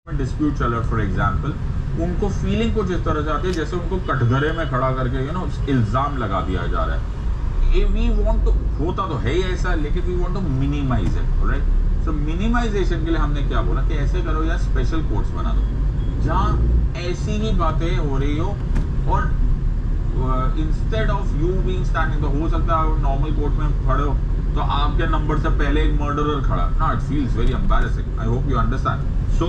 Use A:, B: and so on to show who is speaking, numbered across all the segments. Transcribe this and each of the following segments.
A: Dispute चल रहा for example, उनको फीलिंग कुछ इस तरह से आती है जैसे उनको कटघरे में खड़ा करके इल्जाम लगा दिया जा रहा है। वी वांट तो होता तो है ही ऐसा, लेकिन we want to minimise it, right. So minimisation के लिए हमने क्या बोला कि ऐसे करो यार, स्पेशल कोर्ट्स बना दो जहाँ ऐसी ही बातें हो रही हो, और instead of you being standing, तो हो सकता है नॉर्मल कोर्ट में खड़े हो तो आपके नंबर से पहले एक मर्डरर खड़ा ना, it feels very embarrassing. I hope you understand. So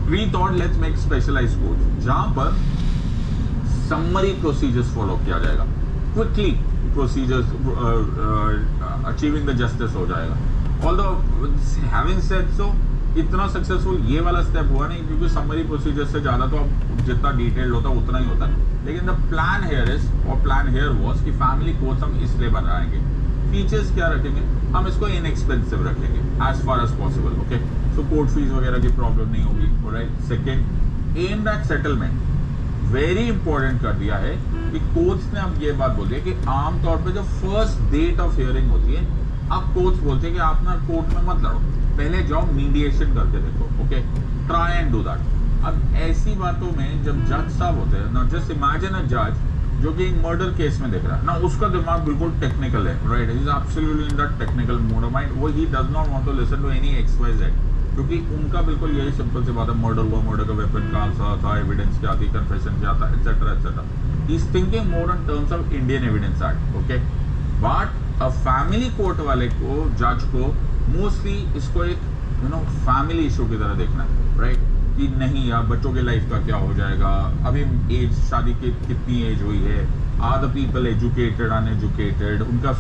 A: we thought let's make specialised court जहां पर समरी प्रोसीजर्स फॉलो किया जाएगा, quickly procedures achieving the justice हो जाएगा। ऑल्दो हैविंग सेड सो, इतना सक्सेसफुल ये वाला स्टेप हुआ नहीं, क्योंकि समरी प्रोसीजर से ज्यादा तो अब जितना डिटेल्ड होता है उतना ही होता है। लेकिन द प्लान हेयर इज, और प्लान हेयर वाज कि फैमिली कोर्ट्स हम इसलिए बनाएंगे, फीचर्स क्या रखेंगे, हम इसको इनएक्सपेंसिव रखेंगे as far as possible, okay. So court fees वगैरह की प्रॉब्लम नहीं होगी, right. Second, aimed at settlement, very important कर दिया है कि कोर्ट्स ने अब ये बात बोल दी है कि आमतौर पे जो फर्स्ट डेट ऑफ हियरिंग होती है, अब कोर्ट्स बोलते हैं कि आप ना कोर्ट में मत लड़ो, पहले जाओ मीडिएशन करके देखो, okay, try and do that. अब ऐसी बातों में जब जज साहब होते हैं ना, जस्ट इमेजिन अ जज जो कि एक मर्डर केस में देख रहा है ना, उसका दिमाग बिल्कुल टेक्निकल है, right, is absolutely in that technical mode of mind. वो ही does not want to listen to any XYZ, क्योंकि उनका बिल्कुल यही सिंपल सी बात है, मर्डर हुआ, मर्डर का वेपन कहाँ था, एविडेंस क्या थी, कन्फेशन क्या था, etcetera etcetera. He is thinking more in terms of Indian evidence act, okay. But a family court वाले को, जज को मोस्टली इसको एक फैमिली इशू की तरह देखना है, राइट, कि नहीं यार बच्चों के लाइफ का क्या हो जाएगा, अभी एज, शादी की कितनी एज हुई है, are the people educated uneducated, उनका